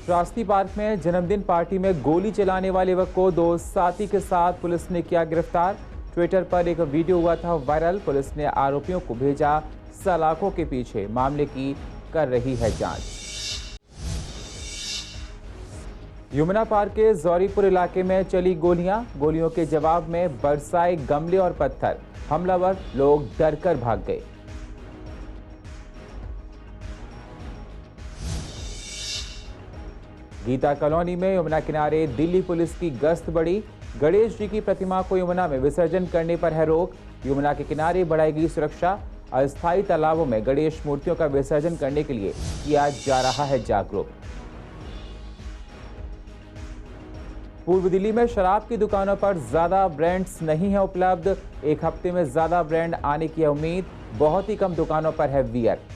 Shastri park में जन्मदिन party में गोली चलाने वाले युवक को दो साथी के साथ पुलिस ने किया गिरफ्तार। ट्विटर पर एक वीडियो हुआ था वायरल। पुलिस ने आरोपियों को भेजा सलाखों के पीछे। मामले की कर रही है जांच। यमुना पार्क के जौहरीपुर इलाके में चली गोलियों के जवाब में बरसाए गमले और पत्थर। हमलावर लोग डरकर भाग गए। गीता कॉलोनी में यमुना किनारे दिल्ली पुलिस की गश्त बढ़ी। गणेश जी की प्रतिमा को यमुना में विसर्जन करने पर है रोक। यमुना के किनारे बढ़ाई सुरक्षा। अस्थायी तालाबों में गणेश मूर्तियों का विसर्जन करने के लिए किया जा रहा है जागरूक। पूर्व दिल्ली में शराब की दुकानों पर ज्यादा ब्रांड्स नहीं है उपलब्ध। एक हफ्ते में ज्यादा ब्रांड आने की है उम्मीद। बहुत ही कम दुकानों पर है बियर।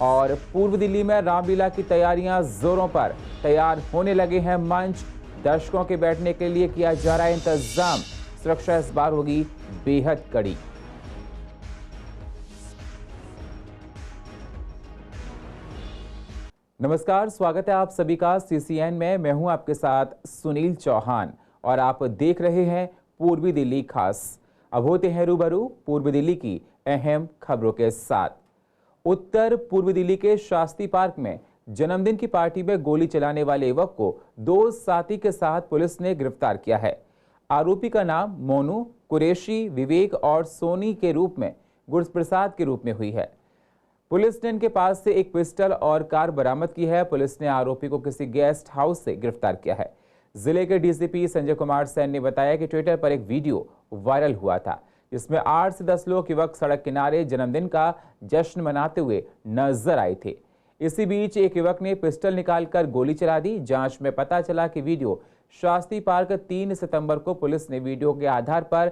और पूर्व दिल्ली में रामलीला की तैयारियां जोरों पर। तैयार होने लगे हैं मंच। दर्शकों के बैठने के लिए किया जा रहा है इंतजाम। सुरक्षा इस बार होगी बेहद कड़ी। नमस्कार, स्वागत है आप सभी का CCN में। मैं हूं आपके साथ सुनील चौहान और आप देख रहे हैं पूर्वी दिल्ली खास। अब होते हैं रूबरू पूर्वी दिल्ली की अहम खबरों के साथ। उत्तर पूर्वी दिल्ली के शास्त्री पार्क में जन्मदिन की पार्टी में गोली चलाने वाले युवक को दो साथी के साथ पुलिस ने गिरफ्तार किया है। आरोपी का नाम मोनू, कुरैशी, विवेक और सोनी के रूप में गुरप्रसाद के रूप में हुई है। पुलिस ने इनके पास से एक पिस्टल और कार बरामद की है। पुलिस ने आरोपी को किसी गेस्ट हाउस से गिरफ्तार किया है। जिले के DCP संजय कुमार सैन ने बताया कि ट्विटर पर एक वीडियो वायरल हुआ था जिसमें 8 से 10 लोग युवक सड़क किनारे जन्मदिन का जश्न मनाते हुए नजर आए थे। इसी बीच एक युवक ने पिस्टल निकालकर गोली चला दी। जांच में पता चला कि वीडियो शास्त्री पार्क 3 सितंबर को पुलिस ने वीडियो के आधार पर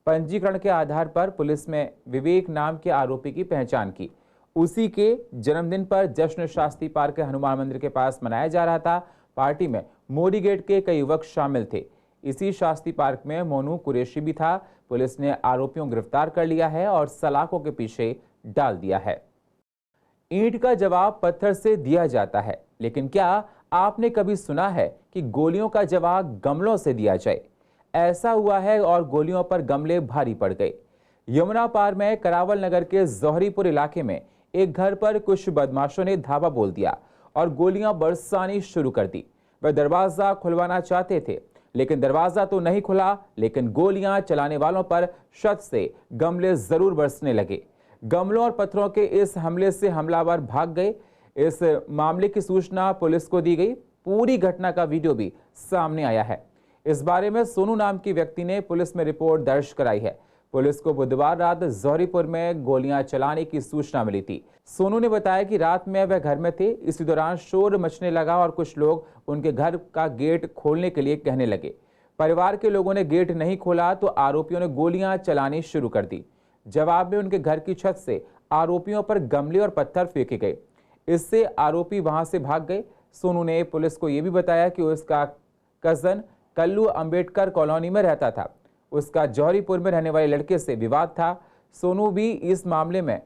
पंजीकरण के आधार पर पुलिस में विवेक नाम के आरोपी की पहचान की। उसी के जन्मदिन पर जश्न शास्त्री पार्क के हनुमान मंदिर के पास मनाया जा रहा था। पार्टी में मोदी गेट के कई युवक शामिल थे। इसी शास्त्री पार्क में मोनू, कुरैशी भी था। पुलिस ने आरोपियों को गिरफ्तार कर लिया है और सलाखों के पीछे डाल दिया है। ईंट का जवाब पत्थर से दिया जाता है, लेकिन क्या आपने कभी सुना है कि गोलियों का जवाब गमलों से दिया जाए? ऐसा हुआ है और गोलियों पर गमले भारी पड़ गए। यमुना पार में करावल नगर के जौहरीपुर इलाके में एक घर पर कुछ बदमाशों ने धावा बोल दिया और गोलियां बरसानी शुरू कर दी। वह दरवाजा खुलवाना चाहते थे, लेकिन दरवाजा तो नहीं खुला, लेकिन गोलियां चलाने वालों पर छत से गमले जरूर बरसने लगे। गमलों और पत्थरों के इस हमले से हमलावर भाग गए। इस मामले की सूचना पुलिस को दी गई। पूरी घटना का वीडियो भी सामने आया है। इस बारे में सोनू नाम की व्यक्ति ने पुलिस में रिपोर्ट दर्ज कराई है। पुलिस को बुधवार रात जौहरीपुर में गोलियां चलाने की सूचना मिली थी। सोनू ने बताया कि रात में वह घर में थे। इसी दौरान शोर मचने लगा और कुछ लोग उनके घर का गेट खोलने के लिए कहने लगे। परिवार के लोगों ने गेट नहीं खोला तो आरोपियों ने गोलियां चलानी शुरू कर दी। जवाब में उनके घर की छत से आरोपियों पर गमले और पत्थर फेंके गए। इससे आरोपी वहां से भाग गए। सोनू ने पुलिस को यह भी बताया कि उसका कजन कल्लू अंबेडकर कॉलोनी में रहता था। उसका जौहरीपुर में रहने वाले लड़के से विवाद था। सोनू भी इस मामले में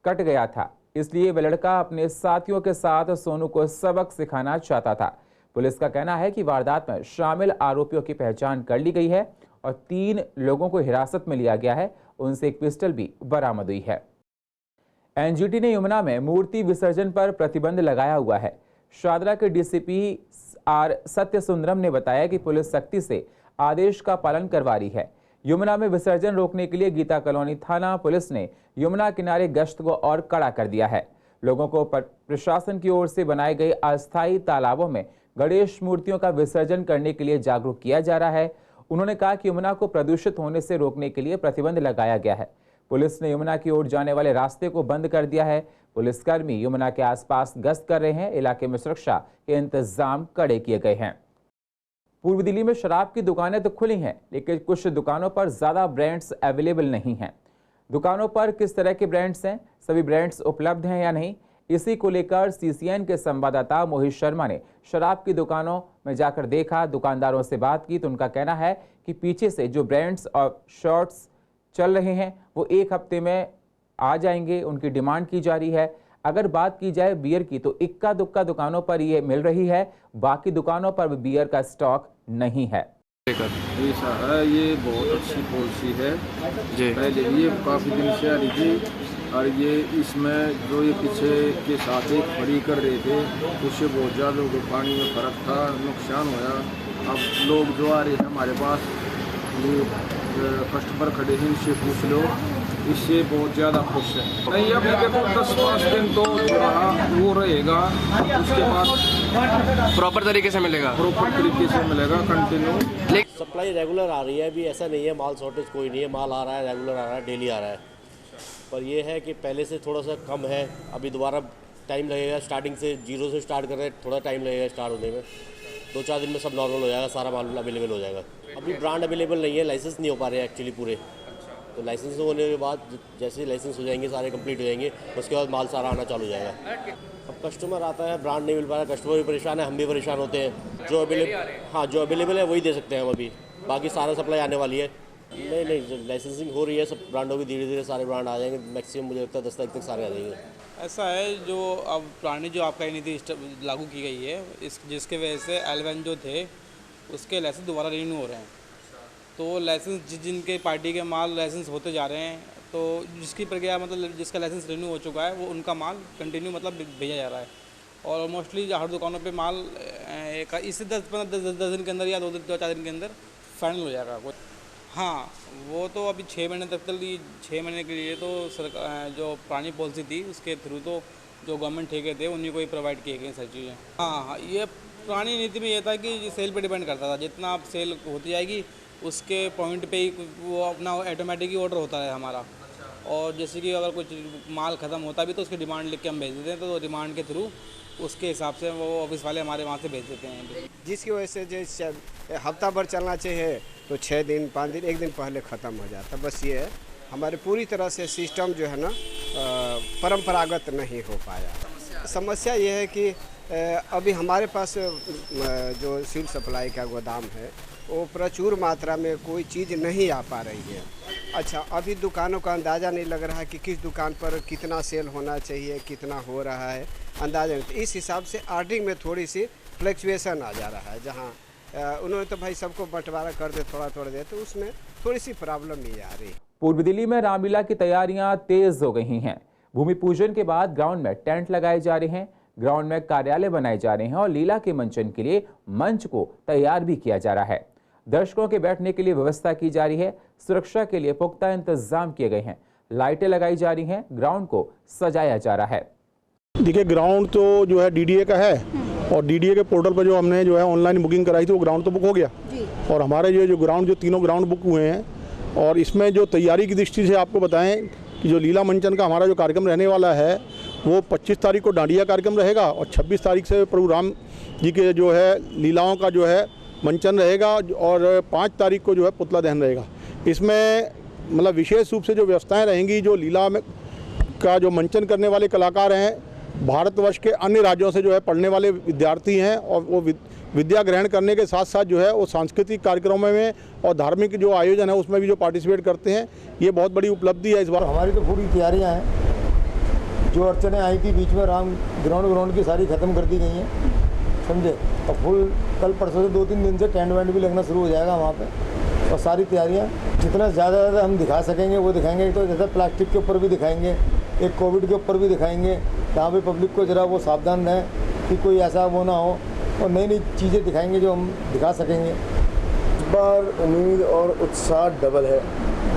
कट गया था, इसलिए वह लड़का अपने साथियों के साथ सोनू को सबक सिखाना चाहता था। पुलिस का कहना है कि वारदात में शामिल आरोपियों की पहचान कर ली गई है और 3 लोगों को हिरासत में लिया गया है। उनसे एक पिस्टल भी बरामद हुई है। NGT ने यमुना में मूर्ति विसर्जन पर प्रतिबंध लगाया हुआ है। शादरा के DCP R सत्यसुंदरम ने बताया कि पुलिस सख्ती से आदेश का पालन करवा रही है। यमुना में विसर्जन रोकने के लिए गीता कॉलोनी थाना पुलिस ने यमुना किनारे गश्त को और कड़ा कर दिया है। लोगों को प्रशासन की ओर से बनाए गए अस्थायी तालाबों में गणेश मूर्तियों का विसर्जन करने के लिए जागरूक किया जा रहा है। उन्होंने कहा कि यमुना को प्रदूषित होने से रोकने के लिए प्रतिबंध लगाया गया है। पुलिस ने यमुना की ओर जाने वाले रास्ते को बंद कर दिया है। पुलिसकर्मी यमुना के आसपास गश्त कर रहे हैं। इलाके में सुरक्षा के इंतजाम कड़े किए गए हैं। पूर्व दिल्ली में शराब की दुकानें तो खुली हैं, लेकिन कुछ दुकानों पर ज्यादा ब्रांड्स अवेलेबल नहीं हैं। दुकानों पर किस तरह के ब्रांड्स हैं, सभी ब्रांड्स उपलब्ध हैं या नहीं, इसी को लेकर CCN के संवाददाता मोहित शर्मा ने शराब की दुकानों में जाकर देखा, दुकानदारों से बात की तो उनका कहना है कि पीछे से जो ब्रांड्स और शर्ट्स चल रहे हैं वो 1 हफ्ते में आ जाएंगे, उनकी डिमांड की जा रही है। अगर बात की जाए बियर की तो इक्का दुक्का दुकानों पर ये मिल रही है, बाकी दुकानों पर बियर का स्टॉक नहीं है। ऐसा है, ये बहुत अच्छी पॉलिसी है जी। पहले ये काफ़ी दिन से आ रही थी और ये इसमें जो ये पीछे के साथ एक खड़ी कर रहे थे उससे बहुत ज़्यादा लोगों को पानी में फर्क था, नुकसान होया। अब लोग जो आ रहे हैं हमारे पास, ये कस्टमर खड़े हैं, इनसे पूछ लो, इससे बहुत ज़्यादा खुश है। नहीं अभी देखो 10-5 दिन तो थोड़ा वो रहेगा, उसके बाद प्रॉपर तरीके से मिलेगा, कंटिन्यू। सप्लाई रेगुलर आ रही है, अभी ऐसा नहीं है माल शॉर्टेज कोई नहीं है, माल आ रहा है, रेगुलर आ रहा है, डेली आ रहा है। पर ये है कि पहले से थोड़ा सा कम है, अभी दोबारा टाइम लगेगा। स्टार्टिंग से 0 से स्टार्ट कर रहे हैं, थोड़ा टाइम लगेगा स्टार्ट होने में। 2-4 दिन में सब नॉर्मल हो जाएगा, सारा माल अवेलेबल हो जाएगा। अभी ब्रांड अवेलेबल नहीं है, लाइसेंस नहीं हो पा रहे हैं एक्चुअली पूरे। तो लाइसेंस होने के बाद जैसे लाइसेंस हो जाएंगे, सारे कंप्लीट हो जाएंगे, उसके बाद माल सारा आना चालू हो जाएगा। अब कस्टमर आता है, ब्रांड नहीं मिल पा रहा, कस्टमर भी परेशान है, हम भी परेशान होते हैं। जो अवेलेबल है वही दे सकते हैं हम अभी, बाकी सारा सप्लाई आने वाली है। नहीं लाइसेंसिंग हो रही है सब ब्रांडों की, धीरे धीरे सारे ब्रांड आ जाएंगे। मैक्सिमम मुझे लगता है 10 तारीख तक सारे आ जाएंगे। ऐसा है, जो अब पुरानी जो आपका नीति लागू की गई है, जिसके वजह से L1 जो थे उसके लाइसेंस दोबारा रिन्यू हो रहे हैं। तो लाइसेंस जिनके पार्टी के माल लाइसेंस होते जा रहे हैं, तो जिसकी प्रक्रिया मतलब जिसका लाइसेंस रिन्यू हो चुका है वो उनका माल कंटिन्यू मतलब भेजा जा रहा है। और मोस्टली हर दुकानों पे माल इसी 10 दिन के अंदर या 2-4 दिन के अंदर फाइनल हो जाएगा। हाँ, वो तो अभी 6 महीने तक 6 महीने के लिए तो सरकार जो पुरानी पॉलिसी थी उसके थ्रू तो जो गवर्नमेंट ठेके थे उन्हीं को ही प्रोवाइड किए गए सारी चीज़ें। हाँ, ये पुरानी नीति में ये था कि सेल पे डिपेंड करता था, जितना आप सेल होती जाएगी उसके पॉइंट पे ही वो अपना ऑटोमेटिक ही ऑर्डर होता है हमारा। और जैसे कि अगर कुछ माल ख़त्म होता भी तो उसकी डिमांड लिख के हम भेज देते हैं, तो डिमांड के थ्रू उसके हिसाब से वो ऑफिस वाले हमारे वहाँ से भेज देते हैं। जिसकी वजह से जो हफ्ता भर चलना चाहिए तो 6 दिन 5 दिन 1 दिन पहले ख़त्म हो जाता। बस ये है, हमारे पूरी तरह से सिस्टम जो है ना परंपरागत नहीं हो पाया। समस्या ये है कि अभी हमारे पास जो सिविल सप्लाई का गोदाम है वो प्रचुर मात्रा में कोई चीज़ नहीं आ पा रही है। अच्छा, अभी दुकानों का अंदाज़ा नहीं लग रहा है कि किस दुकान पर कितना सेल होना चाहिए, कितना हो रहा है, अंदाज़ा नहीं। इस हिसाब से ऑर्डरिंग में थोड़ी सी फ्लक्चुएशन आ जा रहा है। जहाँ उन्होंने तो भाई सबको बंटवारा कर दे थोड़ा दे, तो उसमें थोड़ी सी प्रॉब्लम नहीं आ रही। पूर्वी दिल्ली में रामलीला की तैयारियां तेज हो गई हैं। भूमि पूजन के बाद ग्राउंड में टेंट लगाए जा रहे हैं, ग्राउंड में कार्यालय बनाए जा रहे हैं और लीला के मंचन के लिए मंच को तैयार भी किया जा रहा है। दर्शकों के बैठने के लिए व्यवस्था की जा रही है, सुरक्षा के लिए पुख्ता इंतजाम किए गए हैं, लाइटें लगाई जा रही हैं, ग्राउंड को सजाया जा रहा है। देखिए, ग्राउंड तो जो है डीडीए का है और डीडीए के पोर्टल पर जो हमने जो है ऑनलाइन बुकिंग कराई थी वो ग्राउंड तो बुक हो गया और हमारे जो ग्राउंड जो तीनों ग्राउंड बुक हुए हैं। और इसमें जो तैयारी की दृष्टि से आपको बताएं कि जो लीला मंचन का हमारा जो कार्यक्रम रहने वाला है वो 25 तारीख को डांडिया कार्यक्रम रहेगा और 26 तारीख से प्रभु राम जी के जो है लीलाओं का जो है मंचन रहेगा और 5 तारीख को जो है पुतला दहन रहेगा। इसमें मतलब विशेष रूप से जो व्यवस्थाएं रहेंगी, जो लीला में का जो मंचन करने वाले कलाकार हैं भारतवर्ष के अन्य राज्यों से जो है पढ़ने वाले विद्यार्थी हैं और वो विद्या ग्रहण करने के साथ साथ जो है वो सांस्कृतिक कार्यक्रमों में और धार्मिक जो आयोजन है उसमें भी जो पार्टिसिपेट करते हैं। ये बहुत बड़ी उपलब्धि है इस बार। हमारी तो पूरी तैयारियां हैं, जो अड़चनें आई थी बीच में राम ग्राउंड की सारी ख़त्म कर दी गई हैं, समझे। और फुल कल परसों से 2-3 दिन से टेंट वेंट भी लगना शुरू हो जाएगा वहाँ पे और सारी तैयारियाँ जितना ज़्यादा हम दिखा सकेंगे वो दिखाएंगे। तो जैसे प्लास्टिक के ऊपर भी दिखाएंगे, एक कोविड के ऊपर भी दिखाएंगे, जहाँ पे पब्लिक को ज़रा वो सावधान रहें कि कोई ऐसा वो ना हो, और नई चीज़ें दिखाएंगे जो हम दिखा सकेंगे। इस बार उम्मीद और उत्साह डबल है।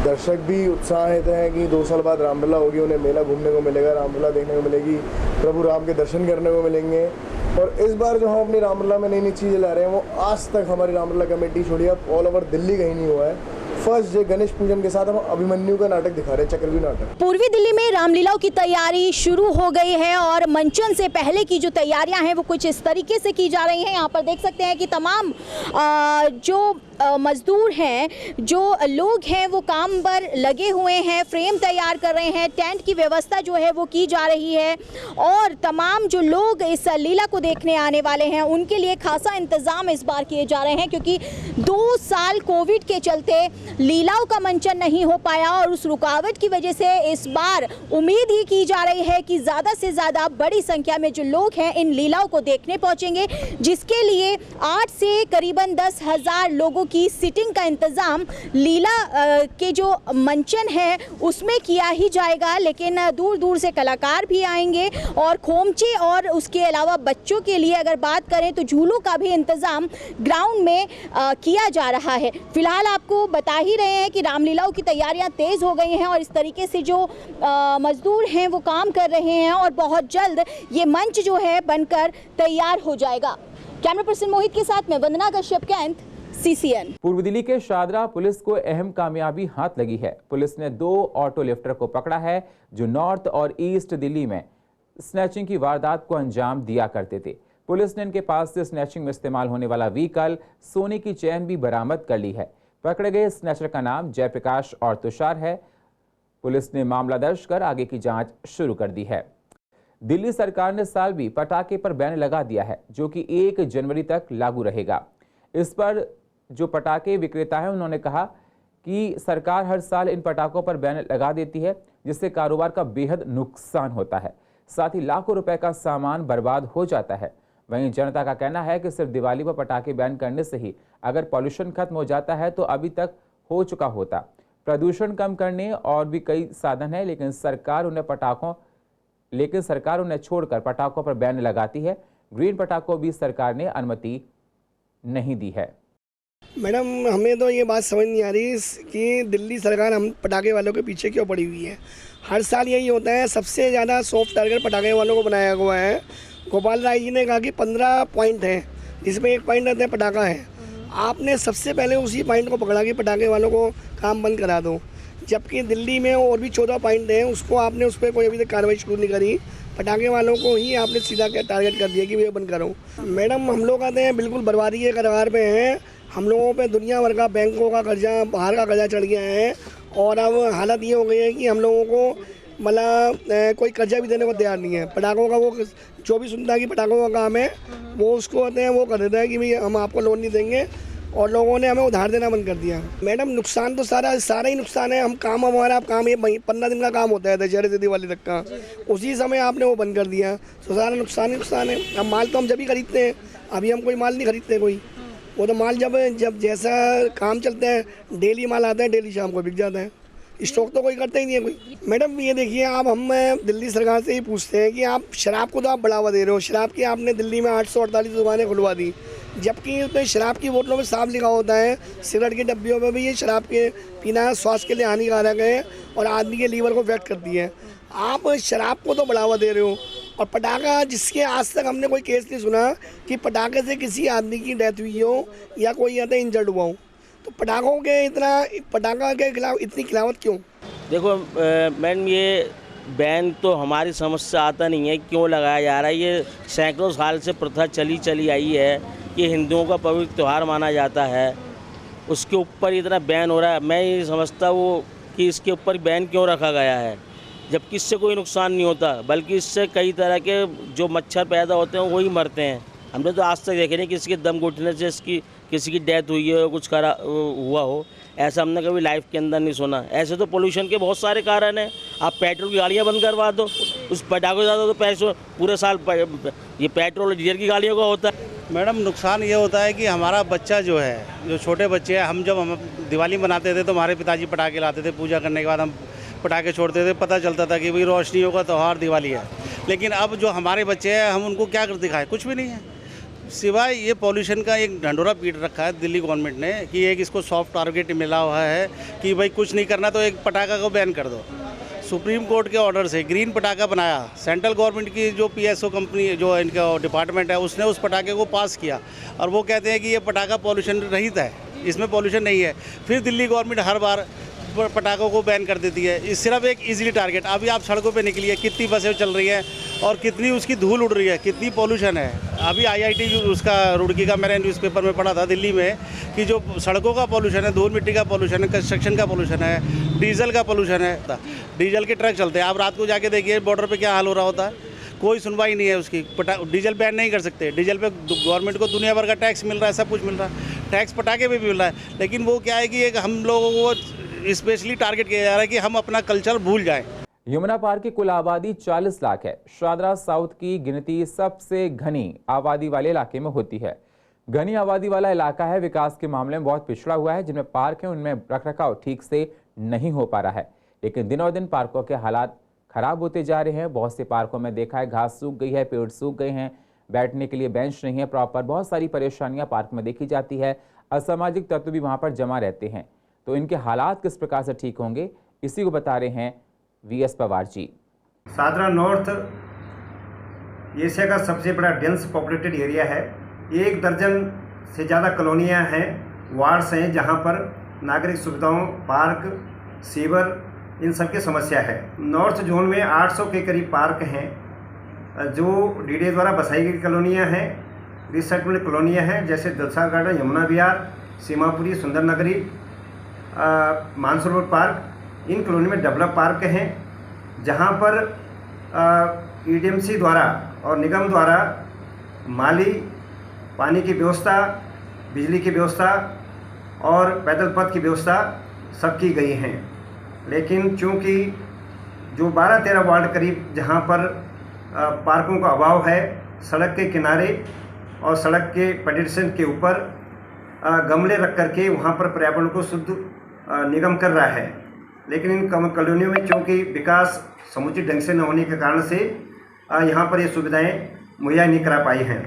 दर्शक भी उत्साहित हैं कि 2 साल बाद रामलीला होगी, उन्हें मेला घूमने को मिलेगा, रामलीला देखने को मिलेगी, प्रभु राम के दर्शन करने को मिलेंगे। और इस बार जो हम अपनी रामलीला में नई चीज़ें ला रहे हैं वो आज तक हमारी रामलीला कमेटी छोड़ी अब ऑल ओवर दिल्ली कहीं नहीं हुआ है। फर्स्ट डे गणेश पूजन के साथ हम अभिमन्यु का नाटक दिखा रहे हैं, चक्रव्यूह नाटक। पूर्वी दिल्ली में रामलीलाओं की तैयारी शुरू हो गई है और मंचन से पहले की जो तैयारियां हैं वो कुछ इस तरीके से की जा रही हैं। यहाँ पर देख सकते हैं कि तमाम जो मजदूर हैं, जो लोग हैं वो काम पर लगे हुए हैं, फ्रेम तैयार कर रहे हैं, टेंट की व्यवस्था जो है वो की जा रही है और तमाम जो लोग इस लीला को देखने आने वाले हैं उनके लिए खासा इंतज़ाम इस बार किए जा रहे हैं, क्योंकि 2 साल कोविड के चलते लीलाओं का मंचन नहीं हो पाया और उस रुकावट की वजह से इस बार उम्मीद ही की जा रही है कि ज़्यादा से ज़्यादा बड़ी संख्या में जो लोग हैं इन लीलाओं को देखने पहुंचेंगे, जिसके लिए 8 से करीबन 10,000 लोगों की सीटिंग का इंतज़ाम लीला के जो मंचन है उसमें किया ही जाएगा। लेकिन दूर दूर से कलाकार भी आएंगे और खोमचे और उसके अलावा बच्चों के लिए अगर बात करें तो झूलों का भी इंतज़ाम ग्राउंड में किया जा रहा है। फिलहाल आपको बता ही रहे हैं कि रामलीलाओं की तैयारियां तेज़ हो गई हैं और इस तरीके से जो मजदूर हैं वो काम कर रहे हैं और बहुत जल्द ये मंच जो है बनकर तैयार हो जाएगा। कैमरा पर्सन मोहित के साथ में वंदना कश्यप, कैंट, CCN। पूर्व दिल्ली के शादरा पुलिस को अहम कामयाबी हाथ लगी है। पुलिस ने 2 ऑटो लिफ्टर को पकड़ा है जो नॉर्थ और ईस्ट दिल्ली में स्नैचिंग की वारदात को अंजाम दिया करते थे। पुलिस ने इनके पास से स्नैचिंग में इस्तेमाल होने वाला व्हीकल, सोने की चैन भी बरामद कर ली है। पकड़े गए स्नैचर का नाम जयप्रकाश और तुषार है। पुलिस ने मामला दर्ज कर आगे की जांच शुरू कर दी है। दिल्ली सरकार ने साल भी पटाखे पर बैन लगा दिया है, जो कि 1 जनवरी तक लागू रहेगा। इस पर जो पटाखे विक्रेता हैं उन्होंने कहा कि सरकार हर साल इन पटाखों पर बैन लगा देती है, जिससे कारोबार का बेहद नुकसान होता है, साथ ही लाखों रुपए का सामान बर्बाद हो जाता है। वहीं जनता का कहना है कि सिर्फ दिवाली पर पटाखे बैन करने से ही अगर पॉल्यूशन खत्म हो जाता है तो अभी तक हो चुका होता। प्रदूषण कम करने और भी कई साधन हैं, लेकिन सरकार उन्हें छोड़कर पटाखों पर बैन लगाती है। ग्रीन पटाखों भी सरकार ने अनुमति नहीं दी है। मैडम, हमें तो ये बात समझ नहीं आ रही कि दिल्ली सरकार हम पटाखे वालों के पीछे क्यों पड़ी हुई है। हर साल यही होता है, सबसे ज़्यादा सॉफ्ट टारगेट पटाखे वालों को बनाया हुआ है। गोपाल राय जी ने कहा कि 15 पॉइंट हैं, जिसमें 1 पॉइंट रहता है पटाखा है। आपने सबसे पहले उसी पॉइंट को पकड़ा कि पटाखे वालों को काम बंद करा दो, जबकि दिल्ली में और भी 14 पॉइंट हैं, उसको आपने उस पर कोई अभी तक कार्रवाई शुरू नहीं करी। पटाखे वालों को ही आपने सीधा टारगेट कर दिया कि ये बंद करो। मैडम, हम लोग आते हैं बिल्कुल बर्बादी के कगार पे हैं। हम लोगों पे दुनिया भर का बैंकों का कर्जा, बाहर का कर्जा चढ़ गया है और अब हालत ये हो गई है कि हम लोगों को मतलब कोई कर्जा भी देने को तैयार नहीं है। पटाखों का वो जो भी सुनता है कि पटाखों का काम है वो उसको कहते हैं, वो कर देता है कि भाई हम आपको लोन नहीं देंगे, और लोगों ने हमें उधार देना बंद कर दिया। मैडम, नुकसान तो सारा ही नुकसान है। हम काम हमारा काम ये 15 दिन का काम होता है दशहरे से दिवाली तक का, उसी समय आपने वो बंद कर दिया, तो सारा नुकसान ही नुकसान है। अब माल तो हम जब ही खरीदते हैं, अभी हम कोई माल नहीं खरीदते कोई, वो तो माल जब जैसा काम चलता है, डेली माल आता है, डेली शाम को बिक जाता है, स्टॉक तो कोई करता ही नहीं है कोई। मैडम, ये देखिए, आप हम दिल्ली सरकार से ही पूछते हैं कि आप शराब को तो आप बढ़ावा दे रहे हो। शराब की आपने दिल्ली में 848 दुकानें खुलवा दी, जबकि उसमें शराब की बोतलों में साफ लिखा होता है, सिगरेट की डब्बियों में भी ये शराब के पीना स्वास्थ्य के लिए हानिकारक है और आदमी के लीवर को इफेक्ट करती है। आप शराब को तो बढ़ावा दे रहे हो, और पटाखा, जिसके आज तक हमने कोई केस नहीं सुना कि पटाखे से किसी आदमी की डेथ हुई हो या कोई यहाँ तक इंजर्ड हुआ हो, तो पटाखा के खिलाफ इतनी खिलाफत क्यों? देखो मैडम, ये बैन तो हमारी समझ से आता नहीं है, क्यों लगाया जा रहा है। ये सैकड़ों साल से प्रथा चली आई है कि हिंदुओं का पवित्र त्यौहार माना जाता है, उसके ऊपर इतना बैन हो रहा है। मैं ये समझता हूँ कि इसके ऊपर बैन क्यों रखा गया है, जबकि इससे कोई नुकसान नहीं होता, बल्कि इससे कई तरह के जो मच्छर पैदा होते हैं वही मरते हैं। हमने तो आज तक देखे नहीं किसी के दम घुटने से किसी की डेथ हुई है, कुछ हुआ हो, ऐसा हमने कभी लाइफ के अंदर नहीं सुना। ऐसे तो पोल्यूशन के बहुत सारे कारण हैं। आप पेट्रोल की गाड़ियाँ बंद करवा दो, उस पटाखों से ज़्यादा तो पैसे पूरे साल ये पेट्रोल और डीजल की गाड़ियों का होता है। मैडम, नुकसान ये होता है कि हमारा बच्चा जो है, जो छोटे बच्चे हैं, हम दिवाली मनाते थे तो हमारे पिताजी पटाखे लाते थे, पूजा करने के बाद हम पटाखे छोड़ते थे, पता चलता था कि भाई रोशनियों का त्यौहार दिवाली है। लेकिन अब जो हमारे बच्चे हैं, हम उनको क्या कर दिखाएं, कुछ भी नहीं है, सिवाय ये पॉल्यूशन का एक ढंढोरा पीट रखा है दिल्ली गवर्नमेंट ने कि एक इसको सॉफ्ट टारगेट मिला हुआ है कि भाई कुछ नहीं करना तो एक पटाखा को बैन कर दो। सुप्रीम कोर्ट के ऑर्डर से ग्रीन पटाखा बनाया, सेंट्रल गवर्नमेंट की जो PSO कंपनी, जो इनका डिपार्टमेंट है, उसने उस पटाखे को पास किया और वो कहते हैं कि ये पटाखा पॉल्यूशन रहित है, इसमें पॉल्यूशन नहीं है। फिर दिल्ली गवर्नमेंट हर बार पटाखों को बैन कर देती है। इस सिर्फ एक इजीली टारगेट। अभी आप सड़कों पे निकलिए, कितनी बसें चल रही हैं और कितनी उसकी धूल उड़ रही है, कितनी पॉल्यूशन है। अभी IIT उसका रुड़की का मैंने न्यूज़पेपर में पढ़ा था दिल्ली में कि जो सड़कों का पॉल्यूशन है, धूल मिट्टी का पॉल्यूशन है, कंस्ट्रक्शन का पॉल्यूशन है, डीजल का पॉल्यूशन है। डीजल के ट्रक चलते हैं, आप रात को जाके देखिए बॉर्डर पे क्या हाल हो रहा होता है, कोई सुनवाई नहीं है उसकी। डीजल बैन नहीं कर सकते, डीजल पे गवर्नमेंट को दुनिया भर का टैक्स मिल रहा है, सब कुछ मिल रहा है, टैक्स पटाखे पे भी मिल रहा है, लेकिन वो क्या है कि एक हम लोगों को स्पेशली टारगेट किया जा रहा है कि हम अपना कल्चर भूल जाएं। यमुना पार की कुल आबादी 40 लाख है। शादरा साउथ की गिनती सबसे घनी आबादी वाले इलाके में होती है। घनी आबादी वाला इलाका है, विकास के मामले में बहुत पिछड़ा हुआ है। जिनमें पार्क है उनमें रखरखाव ठीक से नहीं हो पा रहा है, लेकिन दिनों दिन पार्कों के हालात खराब होते जा रहे हैं। बहुत से पार्कों में देखा है घास सूख गई है, पेड़ सूख गए हैं, बैठने के लिए बेंच नहीं है प्रॉपर। बहुत सारी परेशानियां पार्क में देखी जाती है। असामाजिक तत्व भी वहां पर जमा रहते हैं। तो इनके हालात किस प्रकार से ठीक होंगे, इसी को बता रहे हैं VS Pawar ji. Shahdara north Asia का सबसे बड़ा डेंस पॉपुलेटेड एरिया है। 1 दर्जन से ज़्यादा कॉलोनियाँ हैं, वार्ड्स हैं, जहाँ पर नागरिक सुविधाओं, पार्क, सीवर, इन सब की समस्या है। नॉर्थ जोन में 800 के करीब पार्क हैं, जो DDA द्वारा बसाई गई कॉलोनियाँ हैं, रिसेटलमेंट कॉलोनियाँ हैं, जैसे दलसा गार्डन, यमुना विहार, सीमापुरी, सुंदर नगरी, मानसरोवर पार्क। इन कॉलोनी में डेवलप पार्क हैं, जहां पर EDMC द्वारा और निगम द्वारा माली, पानी की व्यवस्था, बिजली की व्यवस्था और पैदल पथ की व्यवस्था सब की गई हैं। लेकिन चूंकि जो 12-13 वार्ड करीब जहां पर पार्कों का अभाव है, सड़क के किनारे और सड़क के पेडेस्ट्रियन के ऊपर गमले रख करके वहां पर पर्यावरण को शुद्ध निगम कर रहा है। लेकिन इन कॉलोनियों में चूँकि विकास समुचित ढंग से न होने के कारण से यहाँ पर ये सुविधाएं मुहैया नहीं करा पाई हैं।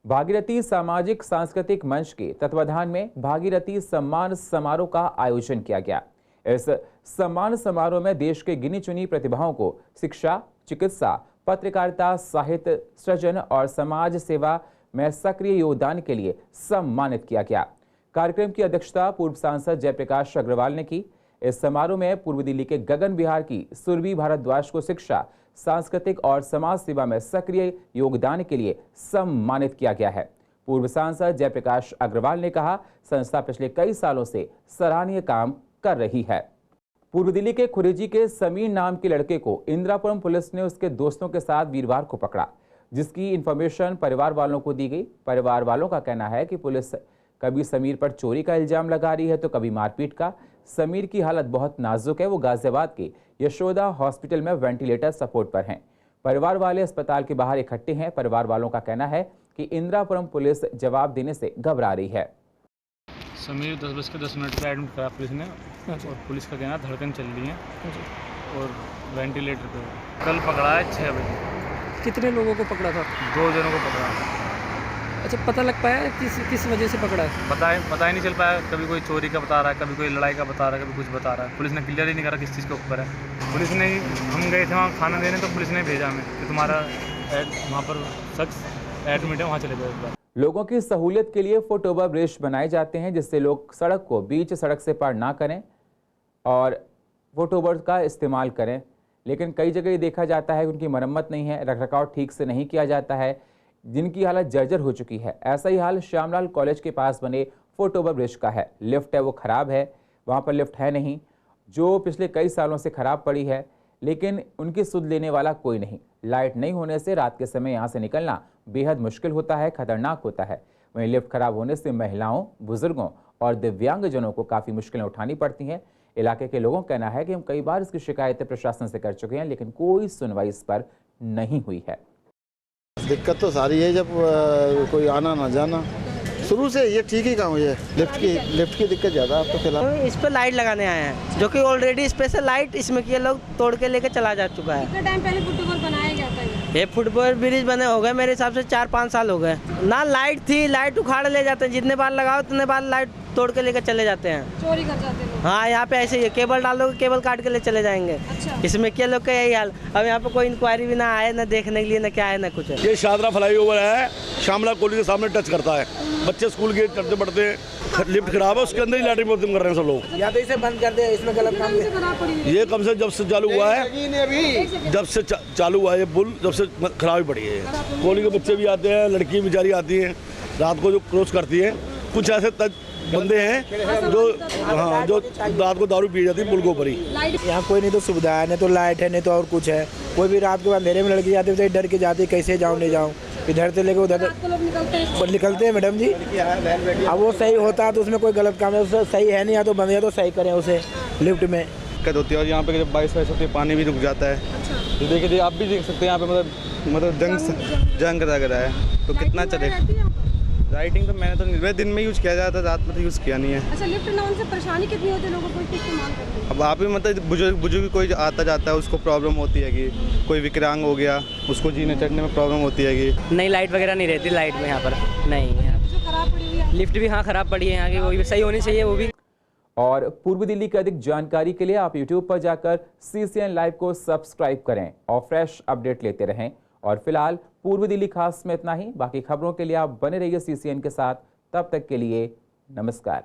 भागीरथी सामाजिक सांस्कृतिक मंच के तत्वाधान में भागीरथी सम्मान समारोह का आयोजन किया गया। इस सम्मान समारोह में देश के गिनी चुनी प्रतिभाओं को शिक्षा, चिकित्सा, पत्रकारिता, साहित्य सृजन और समाज सेवा में सक्रिय योगदान के लिए सम्मानित किया गया। कार्यक्रम की अध्यक्षता पूर्व सांसद जयप्रकाश अग्रवाल ने की। इस समारोह में पूर्व दिल्ली के गगन बिहार की सुरभि भारद्वाज को शिक्षा, सांस्कृतिक और समाज सेवा में सक्रिय योगदान के लिए सम्मानित किया गया है। पूर्व सांसद जयप्रकाश अग्रवाल ने कहा, संस्था पिछले कई सालों से सराहनीय काम कर रही है। पूर्व दिल्ली के खुरेजी के समीर नाम के लड़के को इंदिरापुरम पुलिस ने उसके दोस्तों के साथ वीरवार को पकड़ा, जिसकी इंफॉर्मेशन परिवार वालों को दी गई। परिवार वालों का कहना है कि पुलिस कभी समीर पर चोरी का इल्जाम लगा रही है तो कभी मारपीट का। समीर की हालत बहुत नाजुक है, वो गाजियाबाद के यशोदा हॉस्पिटल में वेंटिलेटर सपोर्ट पर हैं। परिवार वाले अस्पताल के बाहर इकट्ठे हैं। परिवार वालों का कहना है कि इंदिरापुरम पुलिस जवाब देने से घबरा रही है। समीर 10:10 पे एडमिट करा पुलिस ने, और पुलिस का कहना धड़कन चल रही है और वेंटिलेटर पे। कल पकड़ा है 6 बजे। कितने लोगों को पकड़ा था? 2 जनों को पकड़ा था। अच्छा, पता लग पाया किस वजह से पकड़ा है? पता ही नहीं चल पाया। कभी कोई चोरी का बता रहा है, कभी कोई लड़ाई का बता रहा है, कभी कुछ बता रहा है। पुलिस ने क्लियर ही नहीं करा किस चीज़ के ऊपर है। पुलिस ने, हम गए थे वहाँ खाना देने, तो पुलिस ने भेजा हमें कि तुम्हारा वहाँ पर शख्स एडमिट है, वहाँ चले जाओ। लोगों की सहूलियत के लिए फुट ओवर ब्रिज बनाए जाते हैं, जिससे लोग सड़क को बीच सड़क से पार ना करें और फुट ओवर का इस्तेमाल करें। लेकिन कई जगह ये देखा जाता है कि उनकी मरम्मत नहीं है, रखरखाव ठीक से नहीं किया जाता है, जिनकी हालत जर्जर हो चुकी है। ऐसा ही हाल श्यामलाल कॉलेज के पास बने फुट ओवर ब्रिज का है। लिफ्ट है वो ख़राब है, वहाँ पर लिफ्ट है नहीं, जो पिछले कई सालों से ख़राब पड़ी है, लेकिन उनकी सुध लेने वाला कोई नहीं। लाइट नहीं होने से रात के समय यहाँ से निकलना बेहद मुश्किल होता है, खतरनाक होता है। वहीं लिफ्ट खराब होने से महिलाओं, बुजुर्गों और दिव्यांगजनों को काफ़ी मुश्किलें उठानी पड़ती हैं। इलाके के लोगों का कहना है कि हम कई बार इसकी शिकायतें प्रशासन से कर चुके हैं, लेकिन कोई सुनवाई इस पर नहीं हुई है। दिक्कत तो सारी है, जब कोई आना ना जाना, शुरू से ये ठीक ही काम है। लिफ्ट की दिक्कत ज़्यादा अब तो फिलहाल। इस पर लाइट लगाने आए हैं, जो कि ऑलरेडी स्पेशल लाइट इसमें किए लोग तोड़ के लेके चला जा चुका है। कितना टाइम पहले फुट ओवर बनाया गया था? ये फुट ओवर ब्रिज बने हो गए मेरे हिसाब से 4-5 साल हो गए ना। लाइट थी, लाइट उखाड़ ले जाते हैं, जितने बार लगाओ उतने बार लाइट तोड़ के लेकर चले जाते हैं। चोरी कर जाते हैं। हाँ यहाँ पे ऐसे ही है, केबल डाल दो केबल काट के ले चले जाएंगे। अच्छा। इसमें क्या लोग का यही हाल। अब यहाँ पे कोई इंक्वायरी भी ना आए, ना देखने के लिए, ना क्या है, ना कुछ है। ये शादरा फ्लाईओवर है, श्यामला कॉलेज के सामने टच करता है। बच्चे स्कूल के चढ़ते बढ़ते, लिफ्ट खराब है, उसके अंदर ही लैट्रिन बाथरूम कर रहे हैं सब लोग। या तो इसे बंद कर दे, इसमें गलत काम ये कम से जब से चालू हुआ है, जब से चालू हुआ है ये पुल, जब से खराबी पड़ी है। कॉलेज के बच्चे भी आते हैं, लड़की बेचारी आती हैं रात को जो क्रॉस करती है। कुछ ऐसे बंदे हैं जो जो रात को दारू पी जाती है पुल के ऊपर ही। यहाँ कोई नहीं तो सुविधा है, नहीं तो लाइट है, नहीं तो और कुछ है। कोई भी रात के बाद अंधेरे में लड़की जाती है डर के जाती है, कैसे जाऊँ नहीं जाऊँ, इधर से लेके उधर निकलते हैं मैडम जी। अब वो सही होता है तो उसमें कोई गलत काम है, उससे सही है नहीं, या तो बंद या तो सही करें उसे लिफ्ट में। दिक्कत होती है और यहाँ पे जब बारिश होती है पानी भी रुक जाता है। तो देखिए आप भी देख सकते हैं यहाँ पे मतलब जंग लग रहा है तो कितना चले। राइटिंग तो मैंने तो दिन में यूज़ किया जाता है, रात में तो यूज़ किया नहीं है। अच्छा, लिफ्ट ना होने से परेशानी कितनी होती है लोगों को इस्तेमाल करते हैं? अब आप ही मतलब बुजुर्ग कोई आता जाता है उसको प्रॉब्लम होती है कि कोई विकलांग हो गया उसको जीने चढ़ने में प्रॉब्लम होती है कि नहीं लाइट वगैरह नहीं रहती लाइट में यहाँ पर नहीं। लिफ्ट भी हाँ ख़राब पड़ी है यहाँ की, वो भी सही होनी चाहिए वो भी। और पूर्वी दिल्ली की अधिक जानकारी के लिए आप YouTube पर जाकर CCN लाइव को सब्सक्राइब करें और फ्रेश अपडेट लेते रहें। और फिलहाल पूर्वी दिल्ली खास में इतना ही। बाकी खबरों के लिए आप बने रहिए CCN के साथ। तब तक के लिए नमस्कार।